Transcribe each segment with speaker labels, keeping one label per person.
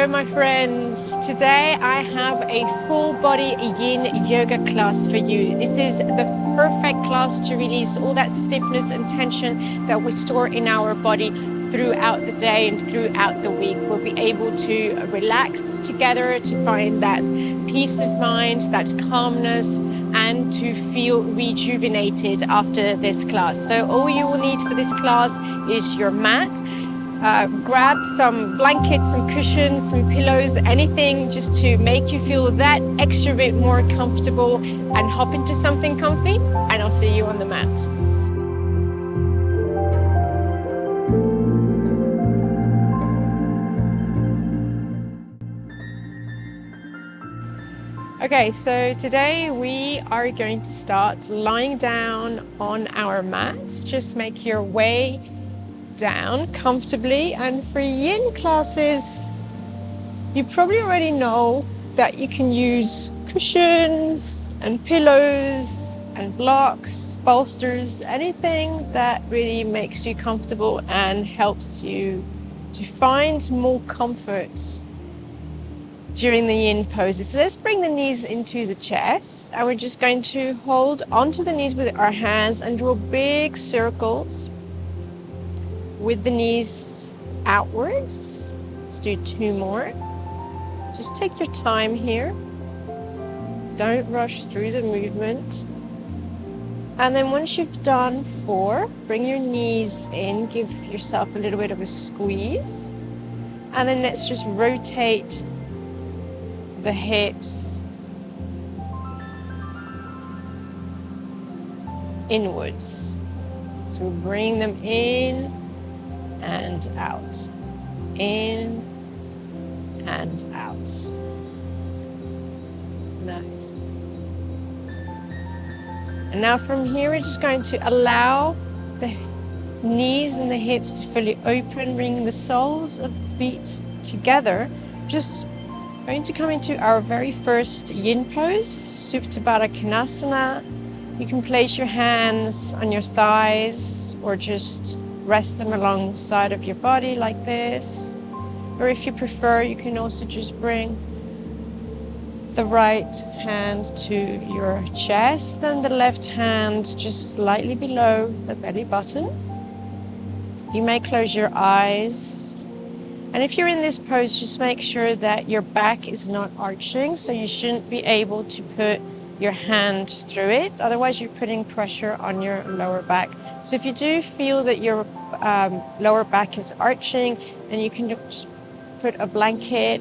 Speaker 1: Hello my friends, today I have a full-body yin yoga class for you. This is the perfect class to release all that stiffness and tension that we store in our body throughout the day and throughout the week. We'll be able to relax together, to find that peace of mind, that calmness, and to feel rejuvenated after this class. So all you will need for this class is your mat. Grab some blankets, some cushions, some pillows, anything just to make you feel that extra bit more comfortable, and hop into something comfy, and I'll see you on the mat. Okay, so today we are going to start lying down on our mat. Just make your way down comfortably, and for yin classes you probably already know that you can use cushions and pillows and blocks, bolsters, anything that really makes you comfortable and helps you to find more comfort during the yin poses. So let's bring the knees into the chest, and we're just going to hold onto the knees with our hands and draw big circles with the knees outwards. Let's do 2 more. Just take your time here. Don't rush through the movement. And then once you've done 4, bring your knees in, give yourself a little bit of a squeeze. And then let's just rotate the hips inwards. So we'll bring them in and out, in and out. Nice. And now from here, we're just going to allow the knees and the hips to fully open, bring the soles of the feet together. Just going to come into our very first yin pose, Supta Konasana. You can place your hands on your thighs or just rest them along the side of your body like this. Or if you prefer, you can also just bring the right hand to your chest and the left hand just slightly below the belly button. You may close your eyes. And if you're in this pose, just make sure that your back is not arching, so you shouldn't be able to put your hand through it. Otherwise, you're putting pressure on your lower back. So if you do feel that your lower back is arching, then you can just put a blanket,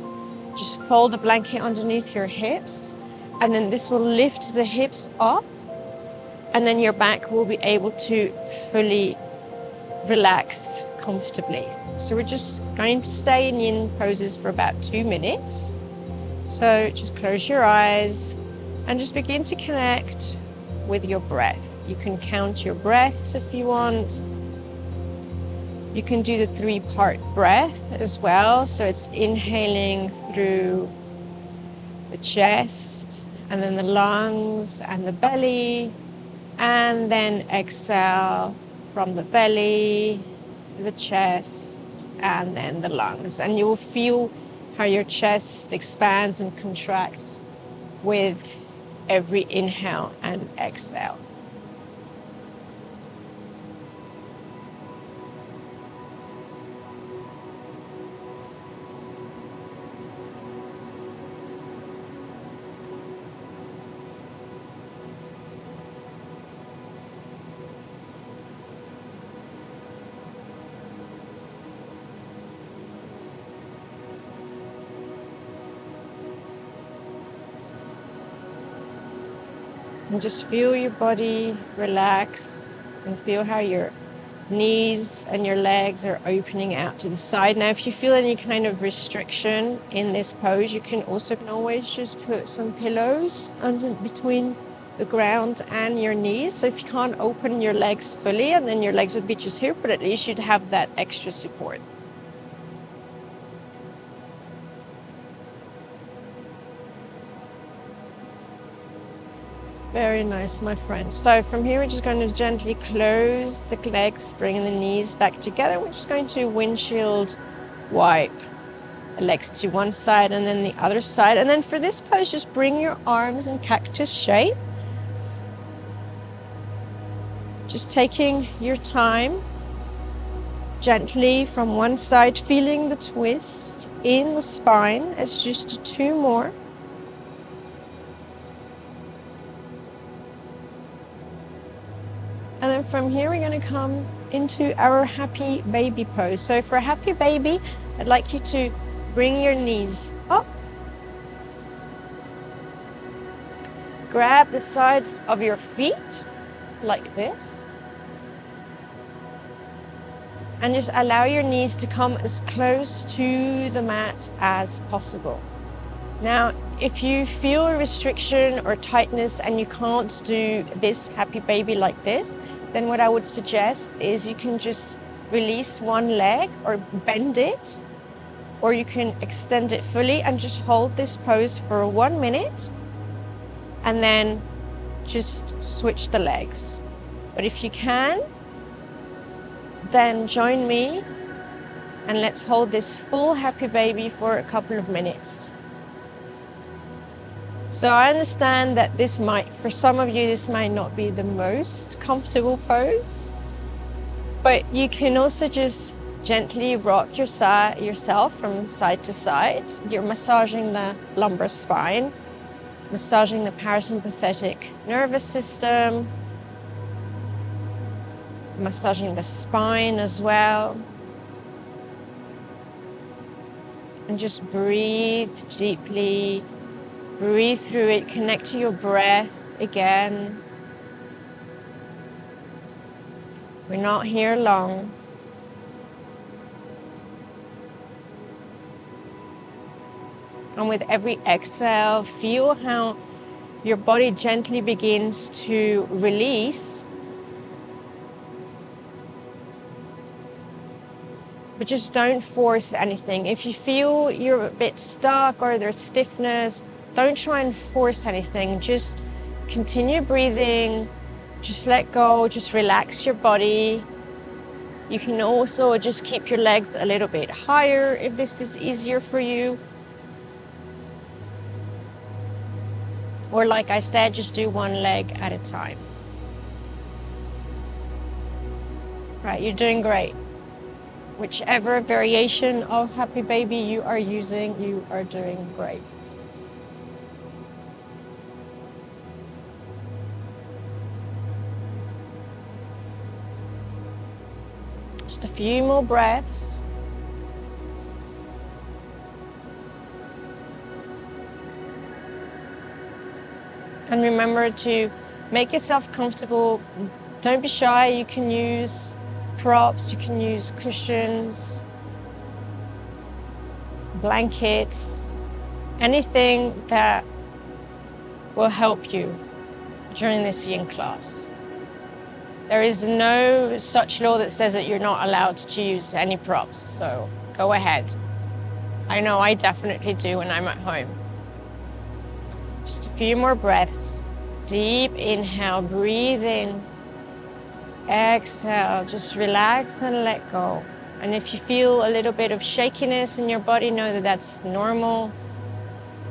Speaker 1: just fold a blanket underneath your hips, and then this will lift the hips up, and then your back will be able to fully relax comfortably. So we're just going to stay in yin poses for about 2 minutes. So just close your eyes and just begin to connect with your breath. You can count your breaths if you want. You can do the 3-part breath as well. So it's inhaling through the chest, and then the lungs and the belly, and then exhale from the belly, the chest, and then the lungs. And you will feel how your chest expands and contracts with every inhale and exhale. And just feel your body relax, and feel how your knees and your legs are opening out to the side. Now, if you feel any kind of restriction in this pose, you can always just put some pillows under between the ground and your knees. So if you can't open your legs fully, and then your legs would be just here, but at least you'd have that extra support. Very nice, my friends. So from here, we're just going to gently close the legs, bringing the knees back together. We're just going to windshield wipe legs to one side and then the other side. And then for this pose, just bring your arms in cactus shape. Just taking your time, gently from one side, feeling the twist in the spine. It's just 2 more. And then from here, we're going to come into our happy baby pose. So for a happy baby, I'd like you to bring your knees up. Grab the sides of your feet like this. And just allow your knees to come as close to the mat as possible. Now, if you feel a restriction or tightness and you can't do this happy baby like this, then what I would suggest is you can just release one leg or bend it, or you can extend it fully and just hold this pose for 1 minute and then just switch the legs. But if you can, then join me and let's hold this full happy baby for a couple of minutes. So I understand that this might, for some of you, this might not be the most comfortable pose, but you can also just gently rock yourself from side to side. You're massaging the lumbar spine, massaging the parasympathetic nervous system, massaging the spine as well. And just breathe deeply, breathe through it, connect to your breath again. We're not here long. And with every exhale, feel how your body gently begins to release. But just don't force anything. If you feel you're a bit stuck or there's stiffness, don't try and force anything. Just continue breathing, just let go, just relax your body. You can also just keep your legs a little bit higher if this is easier for you. Or like I said, just do one leg at a time. Right, you're doing great. Whichever variation of happy baby you are using, you are doing great. Just a few more breaths. And remember to make yourself comfortable. Don't be shy. You can use props, you can use cushions, blankets, anything that will help you during this yin class. There is no such law that says that you're not allowed to use any props, so go ahead. I know I definitely do when I'm at home. Just a few more breaths. Deep inhale, breathe in. Exhale, just relax and let go. And if you feel a little bit of shakiness in your body, know that that's normal.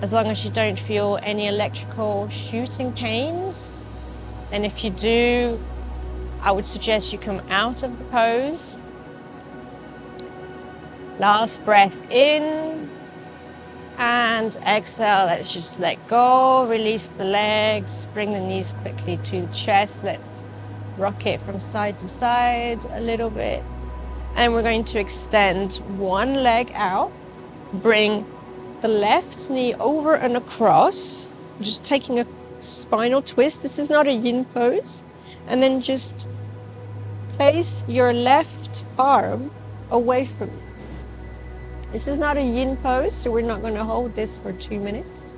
Speaker 1: As long as you don't feel any electrical shooting pains. And if you do, I would suggest you come out of the pose. Last breath in and exhale. Let's just let go, release the legs, bring the knees quickly to the chest. Let's rock it from side to side a little bit. And we're going to extend one leg out. Bring the left knee over and across, just taking a spinal twist. This is not a yin pose. And then just place your left arm away from you. This is not a yin pose, so we're not going to hold this for 2 minutes.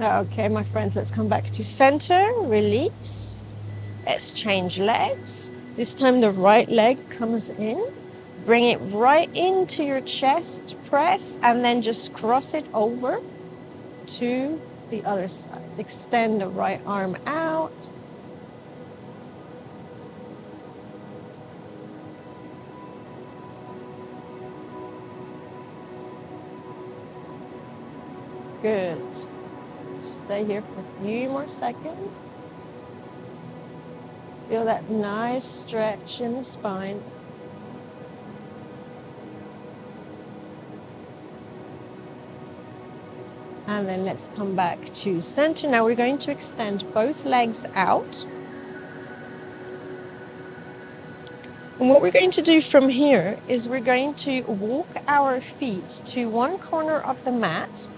Speaker 1: Okay, my friends, let's come back to center, release. Let's change legs. This time the right leg comes in. Bring it right into your chest, press, and then just cross it over. 2, the other side. Extend the right arm out. Good. Just stay here for a few more seconds. Feel that nice stretch in the spine. And then let's come back to center. Now we're going to extend both legs out. And what we're going to do from here is we're going to walk our feet to one corner of the mat.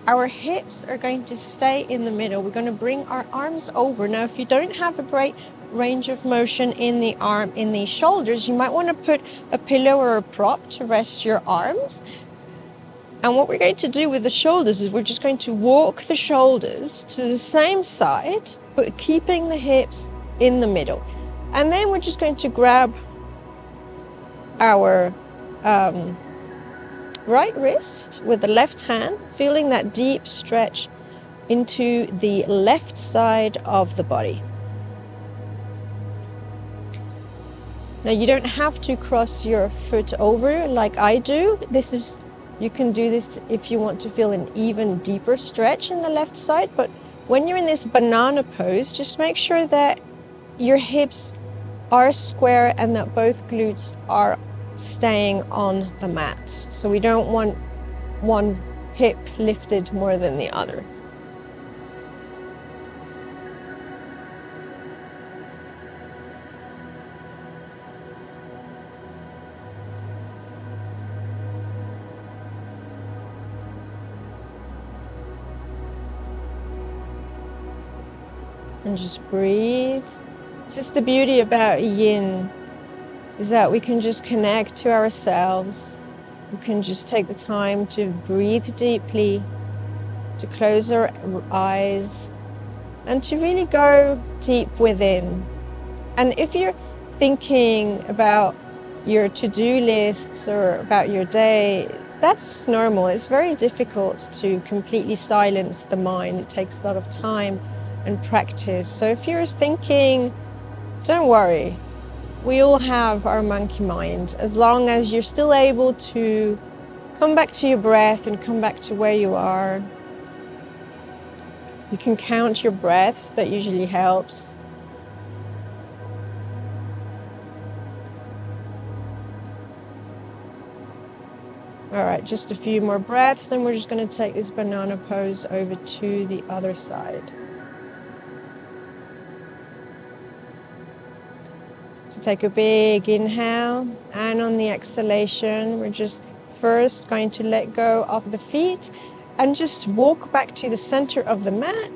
Speaker 1: Our hips are going to stay in the middle. We're going to bring our arms over. Now, if you don't have a great range of motion in the shoulders, you might want to put a pillow or a prop to rest your arms. And what we're going to do with the shoulders is we're just going to walk the shoulders to the same side, but keeping the hips in the middle. And then we're just going to grab our right wrist with the left hand, feeling that deep stretch into the left side of the body. Now you don't have to cross your foot over like I do. You can do this if you want to feel an even deeper stretch in the left side, but when you're in this banana pose, just make sure that your hips are square and that both glutes are staying on the mat. So we don't want one hip lifted more than the other. And just breathe. This is the beauty about yin, is that we can just connect to ourselves. We can just take the time to breathe deeply, to close our eyes, and to really go deep within. And if you're thinking about your to-do lists or about your day, that's normal. It's very difficult to completely silence the mind. It takes a lot of time and practice. So if you're thinking, don't worry, we all have our monkey mind. As long as you're still able to come back to your breath and come back to where you are. You can count your breaths, that usually helps. All right, just a few more breaths, then we're just going to take this banana pose over to the other side. So take a big inhale, and on the exhalation, we're just first going to let go of the feet and just walk back to the center of the mat,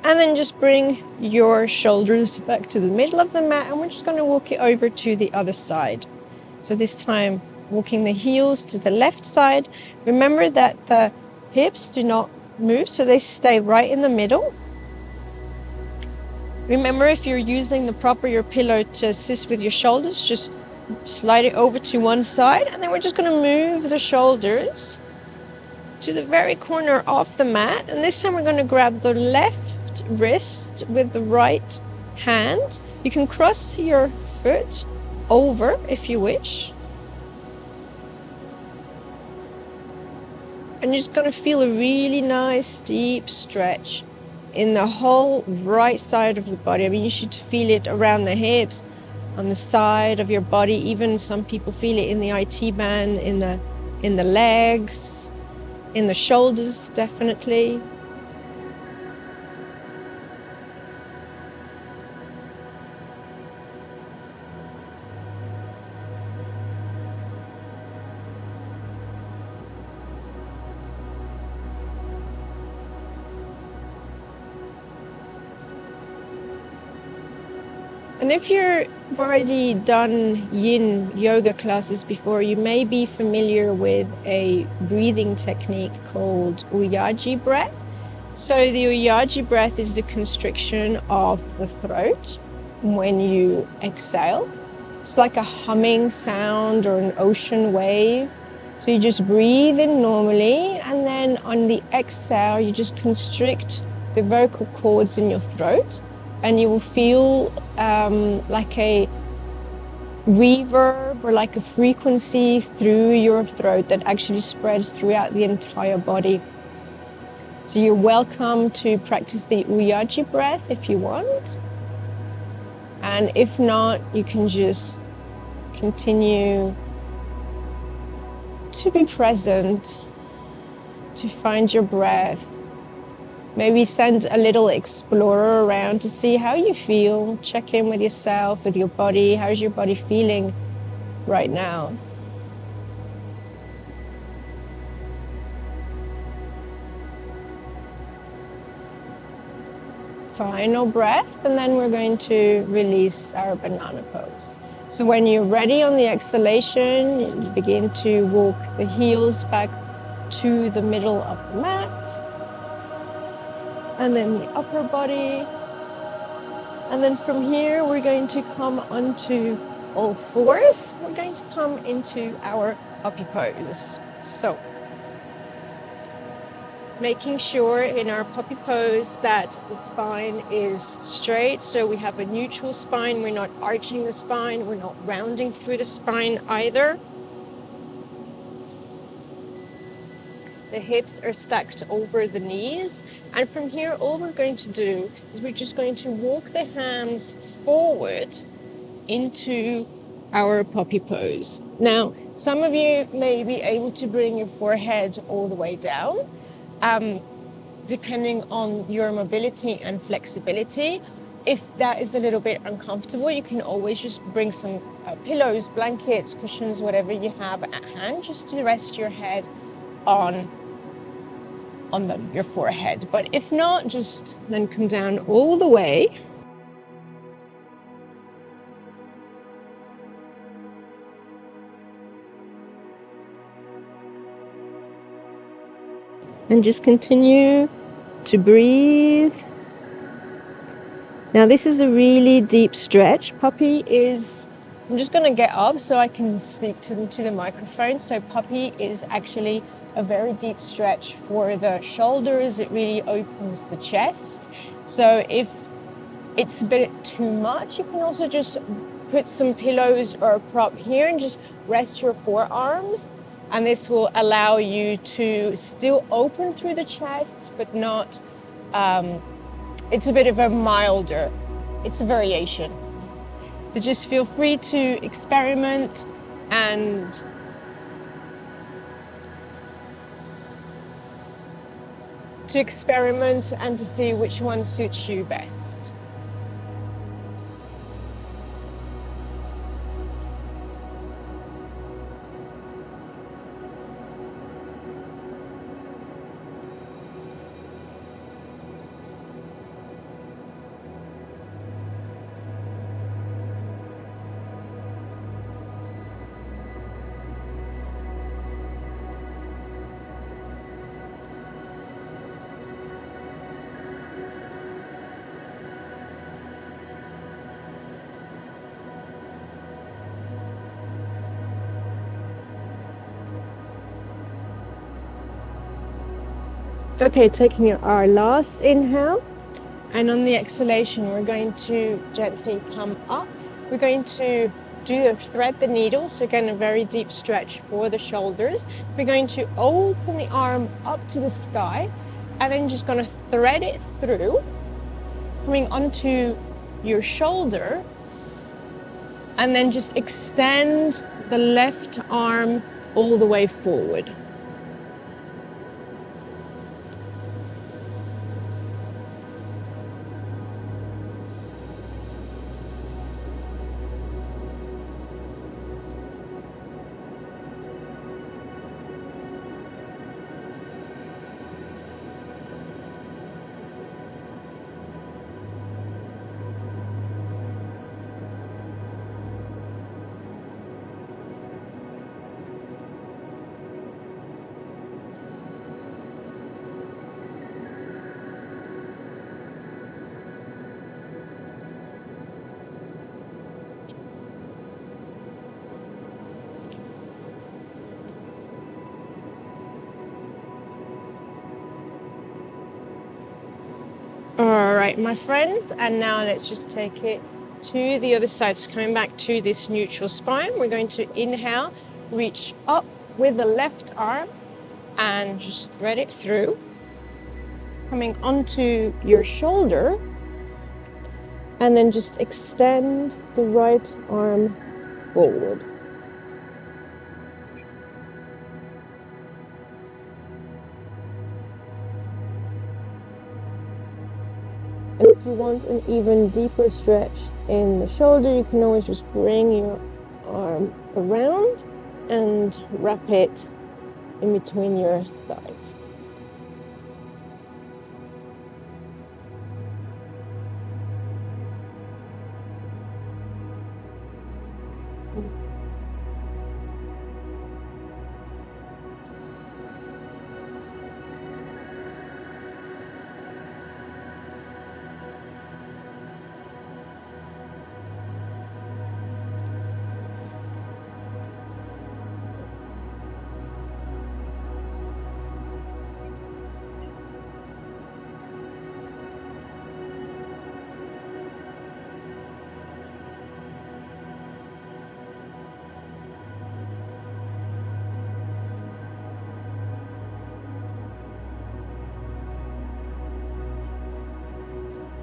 Speaker 1: and then just bring your shoulders back to the middle of the mat, and we're just going to walk it over to the other side. So this time, walking the heels to the left side. Remember that the hips do not move, so they stay right in the middle. Remember, if you're using the prop or your pillow to assist with your shoulders, just slide it over to one side, and then we're just going to move the shoulders to the very corner of the mat. And this time we're going to grab the left wrist with the right hand. You can cross your foot over if you wish. And you're just going to feel a really nice deep stretch in the whole right side of the body. I mean, you should feel it around the hips, on the side of your body. Even some people feel it in the IT band, in the legs, in the shoulders, definitely. And if you've already done yin yoga classes before, you may be familiar with a breathing technique called 𝐸𝐴𝐺𝐸𝐻 breath. So the 𝐸𝐴𝐺𝐸𝐻 breath is the constriction of the throat when you exhale. It's like a humming sound or an ocean wave. So you just breathe in normally, And then on the exhale, you just constrict the vocal cords in your throat, and you will feel like a reverb or like a frequency through your throat that actually spreads throughout the entire body. So you're welcome to practice the 𝐸𝐻𝐸𝐷𝐻𝐿 breath if you want. And if not, you can just continue to be present, to find your breath. Maybe send a little explorer around to see how you feel. Check in with yourself, with your body. How's your body feeling right now? Final breath, and then we're going to release our banana pose. So when you're ready on the exhalation, you begin to walk the heels back to the middle of the mat, and then the upper body. And then from here, we're going to come onto all fours. We're going to come into our puppy pose. So, making sure in our puppy pose that the spine is straight. So we have a neutral spine. We're not arching the spine. We're not rounding through the spine either. The hips are stacked over the knees. And from here, all we're going to do is we're just going to walk the hands forward into our puppy pose. Now, some of you may be able to bring your forehead all the way down, depending on your mobility and flexibility. If that is a little bit uncomfortable, you can always just bring some pillows, blankets, cushions, whatever you have at hand, just to rest your head on your forehead. But if not, just then come down all the way. And just continue to breathe. Now this is a really deep stretch. Puppy is, I'm just going to get up so I can speak to the microphone. So puppy is actually a very deep stretch for the shoulders. It really opens the chest. So if it's a bit too much, you can also just put some pillows or a prop here and just rest your forearms. And this will allow you to still open through the chest, but not, it's a bit of a milder, it's a variation. So just feel free to experiment and to see which one suits you best. Okay, taking our last inhale, and on the exhalation, we're going to gently come up. We're going to thread the needle, so again, a very deep stretch for the shoulders. We're going to open the arm up to the sky, and then just going to thread it through, coming onto your shoulder, and then just extend the left arm all the way forward. All right, my friends, and now let's just take it to the other side. So coming back to this neutral spine, we're going to inhale, reach up with the left arm and just thread it through. Coming onto your shoulder, and then just extend the right arm forward. And if you want an even deeper stretch in the shoulder, you can always just bring your arm around and wrap it in between your thighs.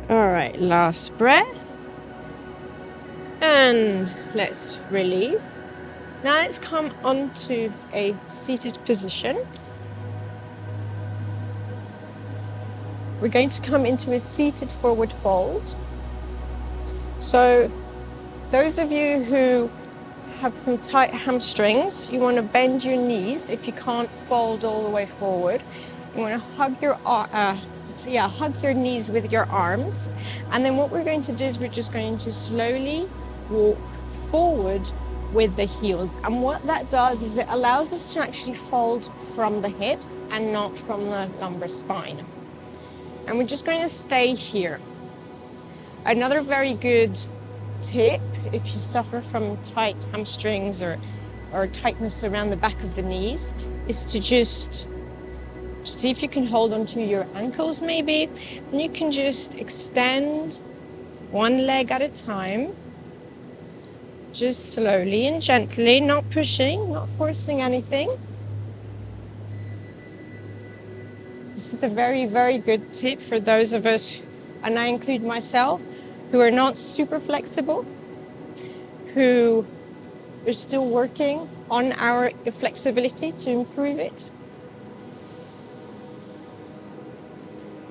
Speaker 1: All right, last breath. And let's release. Now let's come onto a seated position. We're going to come into a seated forward fold. So those of you who have some tight hamstrings, you want to bend your knees if you can't fold all the way forward. You want to hug your knees with your arms. And then what we're going to do is we're just going to slowly walk forward with the heels. And what that does is it allows us to actually fold from the hips and not from the lumbar spine. And we're just going to stay here. Another very good tip, if you suffer from tight hamstrings or tightness around the back of the knees, is to just see if you can hold onto your ankles maybe, and you can just extend one leg at a time, just slowly and gently, not pushing, not forcing anything. This is a very, very good tip for those of us, and I include myself, who are not super flexible, who are still working on our flexibility to improve it.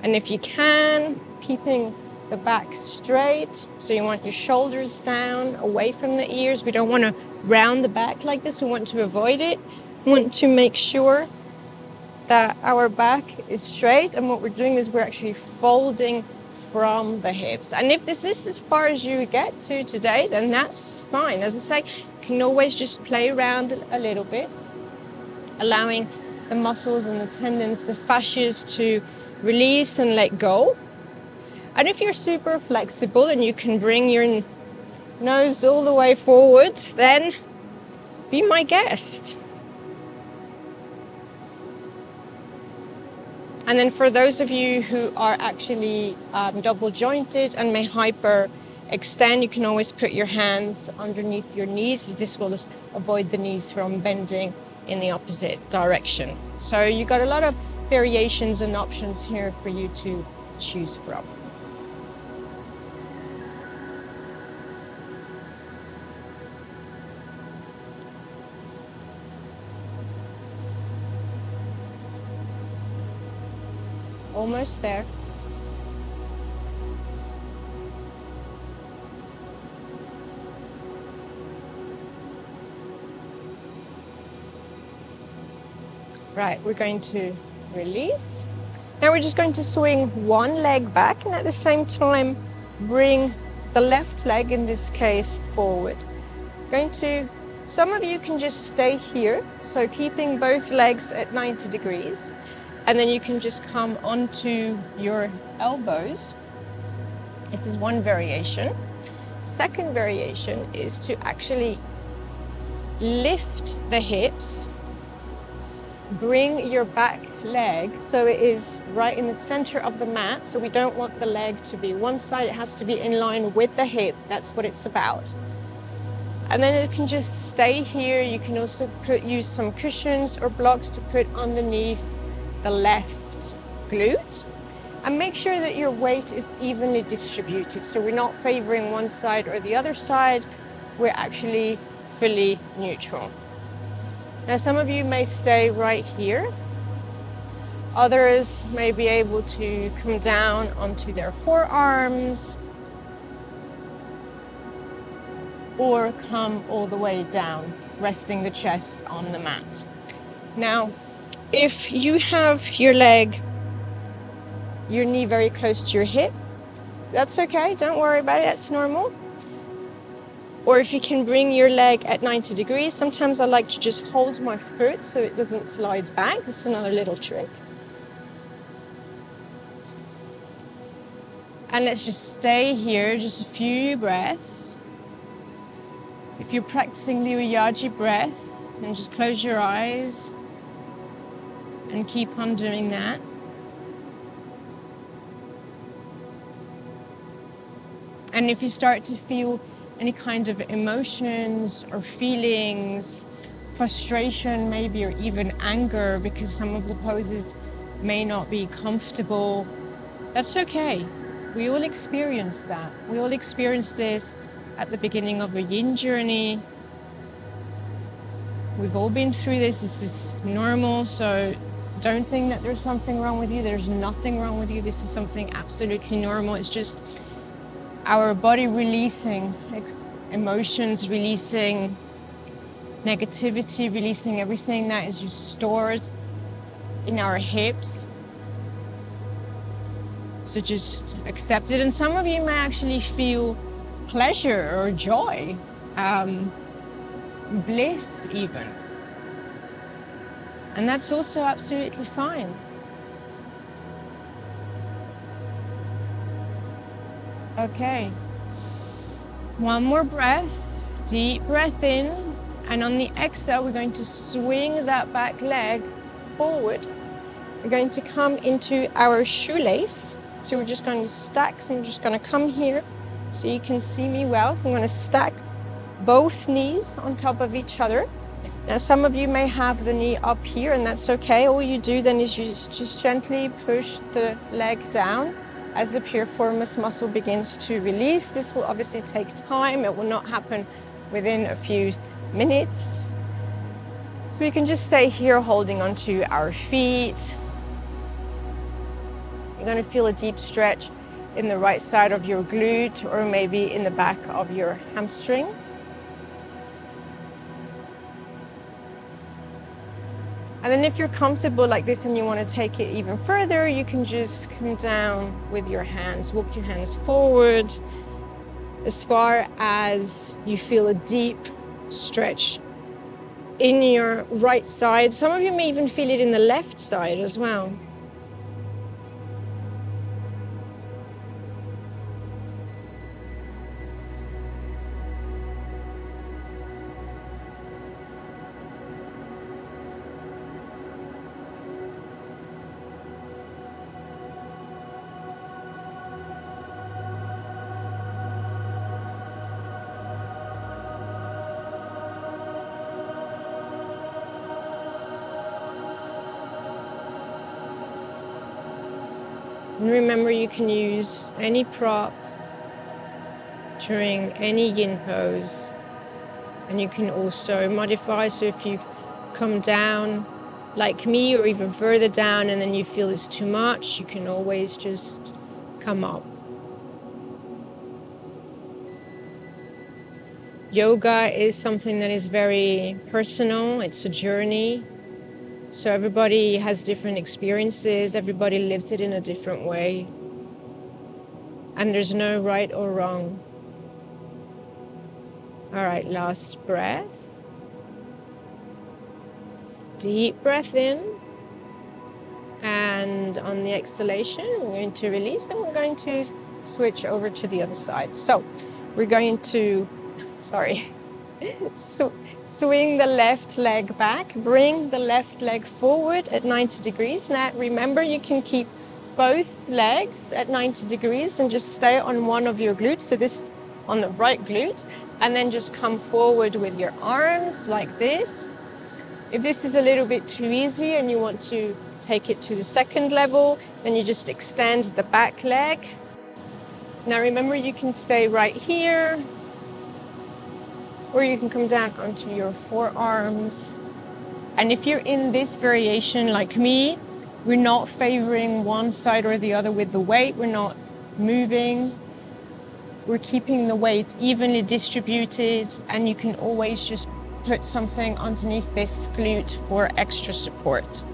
Speaker 1: And if you can, keeping the back straight, so you want your shoulders down, away from the ears. We don't want to round the back like this. We want to avoid it. We want to make sure that our back is straight, and what we're doing is we're actually folding from the hips. And if this is as far as you get to today, then that's fine. As I say, you can always just play around a little bit, allowing the muscles and the tendons, the fascias to release and let go. And if you're super flexible and you can bring your nose all the way forward, then be my guest. And then for those of you who are actually double jointed and may hyper extend, you can always put your hands underneath your knees, as this will just avoid the knees from bending in the opposite direction. So you've got a lot of variations and options here for you to choose from. Almost there. Right, we're going to release. Now we're just going to swing one leg back, and at the same time bring the left leg, in this case, forward. Some of you can just stay here, so keeping both legs at 90 degrees. And then you can just come onto your elbows. This is one variation. Second variation is to actually lift the hips, bring your back leg, so it is right in the center of the mat. So we don't want the leg to be one side, it has to be in line with the hip. That's what it's about. And then it can just stay here. You can also use some cushions or blocks to put underneath the left glute. And make sure that your weight is evenly distributed. So we're not favoring one side or the other side. We're actually fully neutral. Now some of you may stay right here. Others may be able to come down onto their forearms or come all the way down, resting the chest on the mat. Now, if you have your knee very close to your hip, that's okay, don't worry about it, that's normal. Or if you can bring your leg at 90 degrees, sometimes I like to just hold my foot so it doesn't slide back. That's another little trick. And let's just stay here, just a few breaths. If you're practicing the 𝐸𝐽𝐽𝐸𝐽𝐽 breath, then just close your eyes and keep on doing that. And if you start to feel any kind of emotions or feelings, frustration maybe, or even anger because some of the poses may not be comfortable, that's okay. We all experience that. We all experience this at the beginning of a yin journey. We've all been through this. This is normal, so don't think that there's something wrong with you. There's nothing wrong with you. This is something absolutely normal. It's just our body releasing emotions, releasing negativity, releasing everything that is just stored in our hips. So just accept it. And some of you may actually feel pleasure or joy, bliss even. And that's also absolutely fine. Okay. One more breath, deep breath in. And on the exhale, we're going to swing that back leg forward. We're going to come into our shoelace. So we're just going to stack. So I'm just going to come here so you can see me well. So I'm going to stack both knees on top of each other. Now some of you may have the knee up here, and that's okay. All you do then is you just gently push the leg down as the piriformis muscle begins to release. This will obviously take time. It will not happen within a few minutes. So we can just stay here holding onto our feet. You're going to feel a deep stretch in the right side of your glute or maybe in the back of your hamstring. And then if you're comfortable like this and you want to take it even further, you can just come down with your hands. Walk your hands forward as far as you feel a deep stretch in your right side. Some of you may even feel it in the left side as well. And remember, you can use any prop during any yin pose. And you can also modify, so if you come down like me or even further down and then you feel it's too much, you can always just come up. Yoga is something that is very personal. It's a journey. So everybody has different experiences, everybody lives it in a different way. And there's no right or wrong. All right, last breath. Deep breath in. And on the exhalation, we're going to release and we're going to switch over to the other side. So we're going to, So swing the left leg back, bring the left leg forward at 90 degrees. Now remember, you can keep both legs at 90 degrees and just stay on one of your glutes. So this on the right glute, and then just come forward with your arms like this. If this is a little bit too easy and you want to take it to the second level, then you just extend the back leg. Now remember, you can stay right here, or you can come down onto your forearms. And if you're in this variation like me, we're not favoring one side or the other with the weight. We're not moving. We're keeping the weight evenly distributed, and you can always just put something underneath this glute for extra support.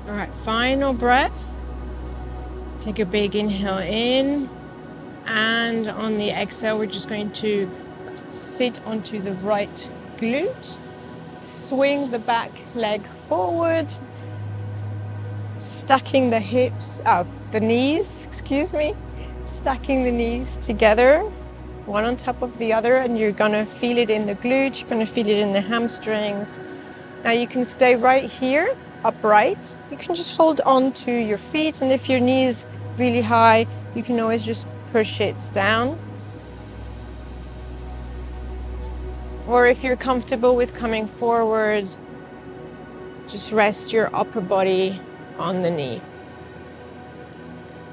Speaker 1: All right, final breath. Take a big inhale in, and on the exhale, we're just going to sit onto the right glute, swing the back leg forward, stacking the hips, the knees, excuse me, stacking the knees together, one on top of the other, and you're gonna feel it in the glutes, you're gonna feel it in the hamstrings. Now you can stay right here, upright. You can just hold on to your feet, and if your knee is really high, you can always just push it down. Or if you're comfortable with coming forward, just rest your upper body on the knee.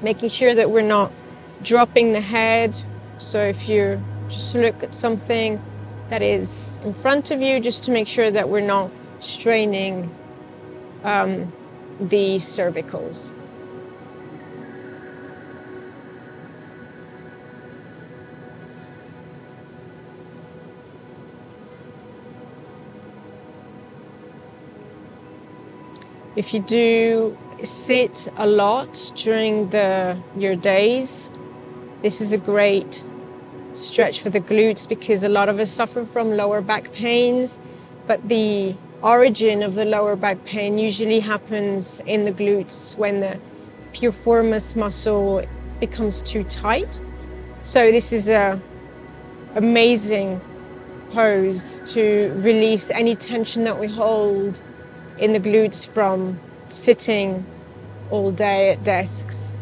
Speaker 1: Making sure that we're not dropping the head. So if you just look at something that is in front of you, just to make sure that we're not straining the cervicals. If you do sit a lot during your days, this is a great stretch for the glutes, because a lot of us suffer from lower back pains, but the origin of the lower back pain usually happens in the glutes when the piriformis muscle becomes too tight. So this is an amazing pose to release any tension that we hold in the glutes from sitting all day at desks.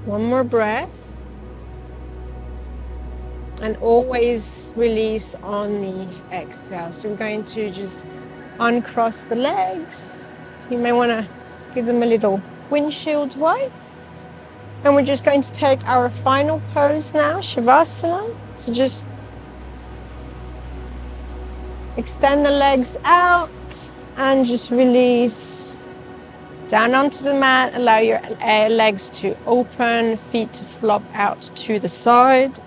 Speaker 1: One more breath, and always release on the exhale. So we're going to just uncross the legs. You may want to give them a little windshield wipe. And we're just going to take our final pose now, Savasana. So just extend the legs out and just release down onto the mat. Allow your legs to open, feet to flop out to the side.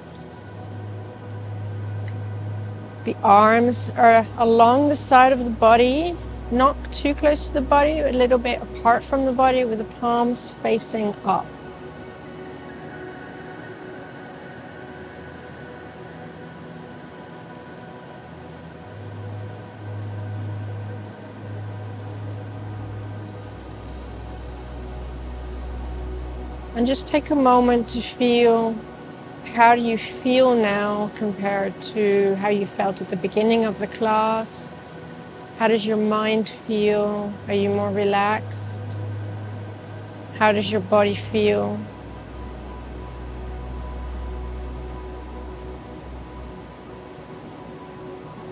Speaker 1: The arms are along the side of the body, not too close to the body, a little bit apart from the body, with the palms facing up. And just take a moment to feel, how do you feel now compared to how you felt at the beginning of the class? How does your mind feel? Are you more relaxed? How does your body feel?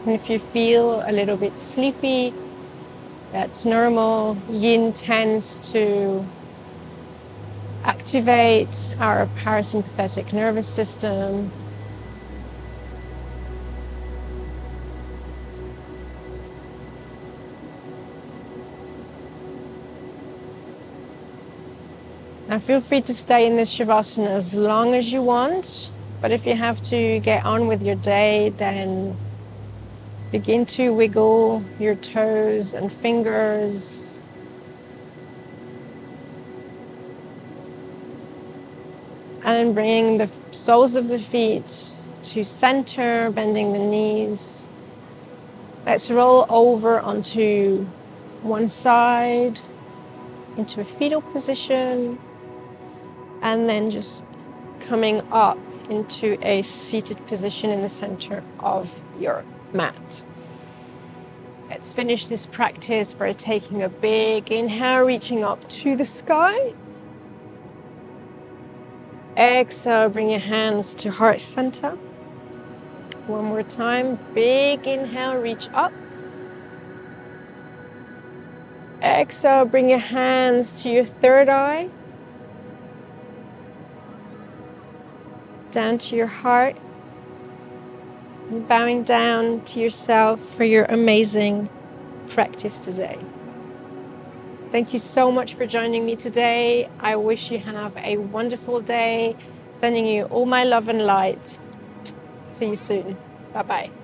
Speaker 1: And if you feel a little bit sleepy, that's normal. Yin tends to activate our parasympathetic nervous system. Now feel free to stay in this Shavasana as long as you want, but if you have to get on with your day, then begin to wiggle your toes and fingers. And bring the soles of the feet to center, bending the knees. Let's roll over onto one side, into a fetal position, and then just coming up into a seated position in the center of your mat. Let's finish this practice by taking a big inhale, reaching up to the sky. Exhale, bring your hands to heart center. One more time, big inhale, reach up. Exhale, bring your hands to your third eye. Down to your heart. And bowing down to yourself for your amazing practice today. Thank you so much for joining me today. I wish you have a wonderful day. Sending you all my love and light. See you soon. Bye-bye.